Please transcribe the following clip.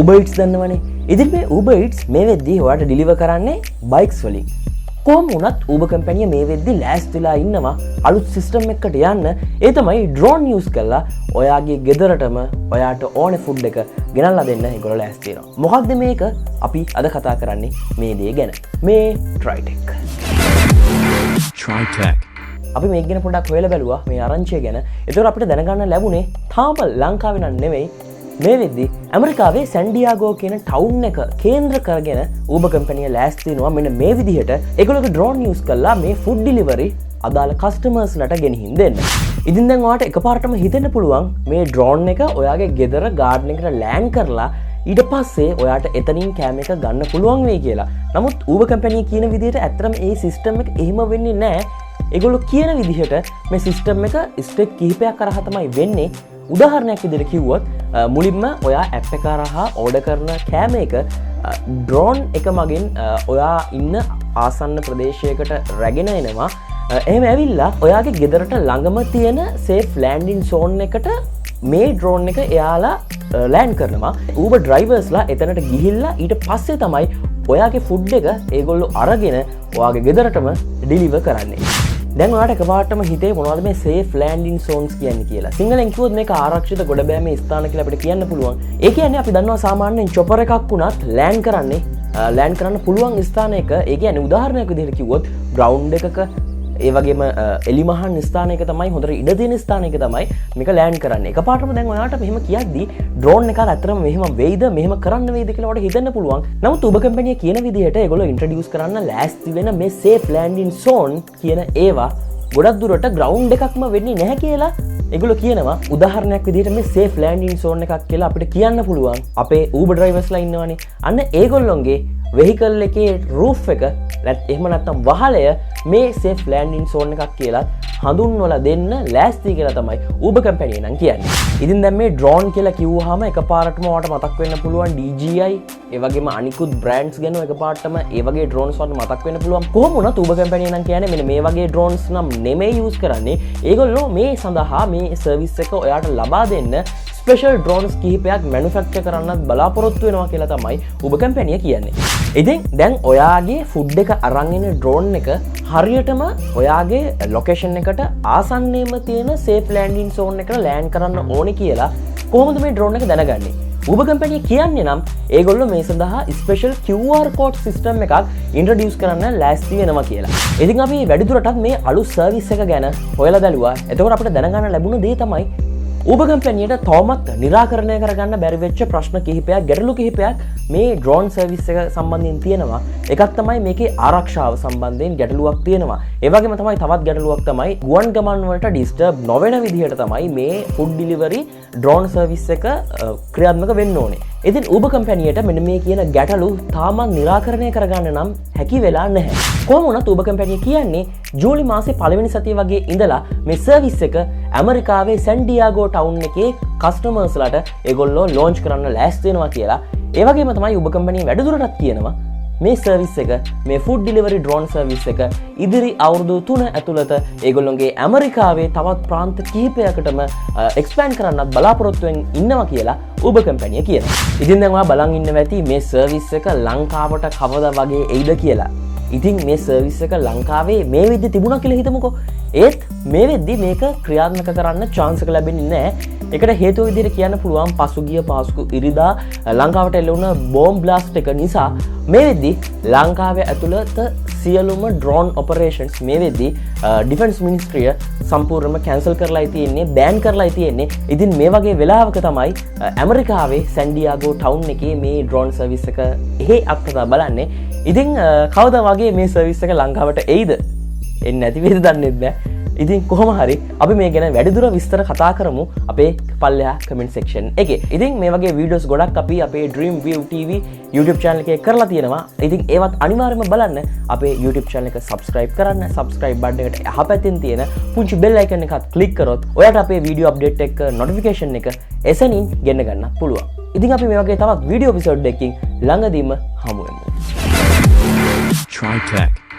Uber Eats දන්නවනේ. ඉතින් මේ Uber Eats මේ වෙද්දී ඔයාලට ඩිලිවර් කරන්නේ බයික්ස් වලින්. කොහොම වුණත් Uber කම්පැනි මේ වෙද්දී ලෑස්තිලා ඉන්නවා අලුත් සිස්ටම් එකකට යන්න. ඒ තමයි ඩ්‍රෝන් යූස් කරලා ඔයාගේ ගෙදරටම ඔයාට ඕනේ ෆුඩ් එක ගෙනල්ලා දෙන්න ඒගොල්ලෝ ලෑස්ති වෙනවා. මොකක්ද මේක? අපි අද කතා කරන්නේ මේ දේ ගැන. මේ TriTech. අපි මේක ගැන පොඩ්ඩක් හොයලා බැලුවා මේ ආරංචිය ගැන. ඒතකොට අපිට දැනගන්න ලැබුණේ තාම ලංකාවේ නම් නෙවෙයි මේ වෙද්දී ඇමරිකාවේ සැන්ඩියාගෝ කියන ටවුන් එක කේන්ද්‍ර කරගෙන Uber කම්පැනිය ලෑස්ති වෙනවා මෙන්න මේ විදිහට ඒගොල්ලෝ ඩ්‍රෝන් යූස් කරලා මේ ෆුඩ් ඩිලිවරි අදාළ කස්ටමර්ස්ලට ගෙනihin දෙන්න. ඉතින් දැන් ඔයාලට එකපාරටම හිතෙන්න පුළුවන් මේ ඩ්‍රෝන් එක ඔයාගේ ගෙදර ගාඩන් එකට ලෑන්ඩ් කරලා ඊට පස්සේ ඔයාට එතනින් කෑම එක ගන්න පුළුවන් වෙයි කියලා. නමුත් Uber කම්පැනිය කියන විදිහට ඇත්තටම මේ සිස්ටම් එක එහෙම වෙන්නේ නැහැ. ඒගොල්ලෝ කියන විදිහට මේ සිස්ටම් එක ස්ටෙප් කිහිපයක් කරා තමයි වෙන්නේ. උදාහරණයක් විදිහට කිව්වොත් මුලින්ම ඔයා ඇප් එක හරහා ඕඩර් කරන කෑම එක ඩ්‍රෝන් එක මගින් ඔයා ඉන්න ආසන්න ප්‍රදේශයකට රැගෙන එනවා. එහෙම ඇවිල්ලා ඔයාගේ ගෙදරට ළඟම තියෙන සේෆ් ලෑන්ඩින් සෝන් එකට මේ ඩ්‍රෝන් එක එයාලා ලෑන්ඩ් කරනවා. Uber ඩ්‍රයිවර්ස්ලා එතනට ගිහිල්ලා ඊට පස්සේ තමයි ඔයාගේ ෆුඩ් එක ඒගොල්ලෝ අරගෙන ඔයාගේ ගෙදරටම ඩිලිවර් කරන්නේ. දැන් ඔයාලට එකපාරටම හිතේ මොනවද මේ සේෆ් ලෑන්ඩින් සෝන්ස් කියන්නේ කියලා. සිංහලෙන් කිව්වොත් මේක ආරක්ෂිත ගොඩබෑමේ ස්ථාන කියලා අපිට කියන්න පුළුවන්. ඒ කියන්නේ අපි දන්නවා සාමාන්‍යයෙන් චොපර් එකක් වුණත් ලෑන්ඩ් කරන්න පුළුවන් ස්ථානයක. ඒ කියන්නේ උදාහරණයක් විදිහට කිව්වොත් ග්‍රවුන්ඩ් එකක ඒ වගේම එලිමහන් ස්ථානයක තමයි හොඳට ඉඩ තියෙන ස්ථානයක තමයි මේක ලෑන්ඩ් කරන්නේ. එකපාරටම දැන් ඔයාලට මෙහෙම කියද්දි ඩ්‍රෝන් එක ඇත්තටම මෙහෙම වෙයිද මෙහෙම කරන්න වෙයිද කියලා ඔයාලට හිතෙන්න පුළුවන්. නමුත් Uber කම්පැනිය කියන විදිහට ඒගොල්ලෝ ඉන්ට්‍රොඩියුස් කරන්න ලෑස්ති වෙන මේ සේෆ් ලෑන්ඩින් සෝන් කියන ඒවා ගොඩක් දුරට ග්‍රවුන්ඩ් එකක්ම වෙන්නේ නැහැ කියලා ඒගොල්ලෝ කියනවා. උදාහරණයක් විදිහට මේ සේෆ් ලෑන්ඩින් සෝන් එකක් කියලා අපිට කියන්න පුළුවන් අපේ Uber ඩ්‍රයිවර්ස්ලා ඉන්නවනේ. අන්න ඒගොල්ලොන්ගේ වෙහිකල් එකේ රූෆ් එක එහෙම නැත්නම් වහලය මේ සේෆ් ලෑන්ඩින් සෝන් එකක් කියලා හඳුන්වලා දෙන්න ලෑස්ති කියලා තමයි Uber කම්පැනි නම් කියන්නේ. ඉතින් දැන් මේ ඩ්‍රෝන් කියලා කිව්වහම එකපාරටම ඔයාලට මතක් වෙන්න පුළුවන් DJI ඒ වගේම අනිකුත් බ්‍රෑන්ඩ්ස් ගැන එකපාරටම ඒ වගේ ඩ්‍රෝන්ස් වලට මතක් වෙන්න පුළුවන්. කොහොම වුණත් Uber කම්පැනි නම් කියන්නේ මෙන්න මේ වගේ ඩ්‍රෝන්ස් නම් නෙමෙයි යූස් කරන්නේ. ඒගොල්ලෝ මේ සඳහා මේ සර්විස් එක ඔයාට ලබා දෙන්න ස්පෙෂල් ඩ්‍රෝන්ස් කිහිපයක් මැනුෆැක්චර් කරන්නත් බලාපොරොත්තු වෙනවා කියලා තමයි Uber කම්පැනිය කියන්නේ. ඉතින් දැන් ඔයාගේ ෆුඩ් එක අරන් එන ඩ්‍රෝන් එක හරියටම ඔයාගේ ලොකේෂන් එකට ආසන්නයේම තියෙන සේෆ් ලෑන්ඩින් සෝන් එකට ලෑන්ඩ් කරන්න ඕනේ කියලා කොහොමද මේ ඩ්‍රෝන් එක දැනගන්නේ? Uber කම්පැනිය කියන්නේ නම් ඒගොල්ලෝ මේ සඳහා ස්පෙෂල් QR code සිස්ටම් එකක් ඉන්ට්‍රොඩියුස් කරන්න ලෑස්ති වෙනවා කියලා. ඉතින් අපි වැඩිදුරටත් මේ අලුත් සර්විස් එක ගැන හොයලා බැලුවා. එතකොට අපිට දැනගන්න ලැබුණ දේ තමයි Uber කම්පැනියට තවමත් නිරාකරණය කරගන්න බැරි වෙච්ච ප්‍රශ්න කිහිපයක්, ගැටලු කිහිපයක් මේ ඩ්‍රෝන් සර්විස් එක සම්බන්ධයෙන් තියෙනවා. එකක් තමයි මේකේ ආරක්ෂාව සම්බන්ධයෙන් ගැටලුවක් තියෙනවා. ඒ වගේම තමයි තවත් ගැටලුවක් තමයි ගුවන් ගමන් වලට ඩිස්ටර්බ් නොවන විදිහට තමයි මේ ෆුඩ් ඩිලිවරි ඩ්‍රෝන් සර්විස් එක ක්‍රියාත්මක වෙන්න ඕනේ. ඉතින් Uber කම්පැනියට මෙන්න මේ කියන ගැටලු තාමත් නිරාකරණය කරගන්න නම් හැකි වෙලා නැහැ. කොහොම වුණත් Uber කම්පැනිය කියන්නේ ජූලි මාසේ පළවෙනි සතිය වගේ ඉඳලා මේ සර්විස් එක ඇමරිකාවේ සැන්ඩියාගෝ ටවුන් එකේ කස්ටමර්ස්ලාට ඒගොල්ලෝ ලොන්ච් කරන්න ලෑස්ති වෙනවා කියලා. ඒ වගේම තමයි Uber කම්පැනිය වැඩිදුරටත් කියනවා මේ සර්විස් එක මේ ෆුඩ් ඩිලිවරි ඩ්‍රෝන් සර්විස් එක ඉදිරි අවුරුදු 3 ඇතුළත ඒගොල්ලොන්ගේ ඇමරිකාවේ තවත් ප්‍රාන්ත කිහිපයකටම එක්ස්පෑන්ඩ් කරන්නත් බලාපොරොත්තුෙන් ඉන්නවා කියලා Uber කම්පැනිය කියනවා. ඉතින් දැන් ඔයා බලන් ඉන්නවා ඇති මේ සර්විස් එක ලංකාවට කවදා වගේ එයිද කියලා. ඉතින් මේ සර්විස් එක ලංකාවේ මේ විදිහට තිබුණා කියලා හිතමුකෝ. ඒත් මේ වෙද්දි මේක ක්‍රියාත්මක කරන්න chance එක ලැබෙන්නේ නැහැ. ඒකට හේතුව විදිහට කියන්න පුළුවන් පසුගිය පාස්කු ඉරිදා ලංකාවට එල්ල වුණ බෝම්බ් බ්ලාස්ට් එක නිසා මේ වෙද්දි ලංකාවේ ඇතුළත සියලුම ඩ්‍රෝන් ඔපරේෂන්ස් මේ වෙද්දි ඩිෆෙන්ස් මිනිස්ට්‍රිය සම්පූර්ණයෙන්ම කැන්සල් කරලායි තියෙන්නේ, බෑන් කරලායි තියෙන්නේ. ඉතින් මේ වගේ වෙලාවක තමයි ඇමරිකාවේ සැන්ඩියාගෝ ටවුන් එකේ මේ ඩ්‍රෝන් සර්විස් එක එහෙ අප්‍රදා බලන්නේ. ඉතින් කවදා වගේ මේ සර්විස් එක ලංකාවට එයිද? එන්නේ නැති වේද දන්නේ නැහැ. ඉතින් කොහොම හරි අපි මේ ගැන වැඩිදුර විස්තර කතා කරමු අපේ පල්ලෙහා කමෙන්ට් සෙක්ෂන් එකේ. ඉතින් මේ වගේ වීඩියෝස් ගොඩක් අපි අපේ Dream View TV YouTube channel එකේ කරලා තියෙනවා. ඉතින් ඒවත් අනිවාර්යයෙන්ම බලන්න. අපේ YouTube channel එක subscribe කරන්න. subscribe button එකට එහාපැත්තෙන් තියෙන පුංචි bell icon එකත් click කරොත් ඔයාට අපේ වීඩියෝ update එක notification එක එසනින් ගෙන්න ගන්න පුළුවන්. ඉතින් අපි මේ වගේ තවත් වීඩියෝ episode එකකින් ළඟදීම හමු වෙමු. TriTech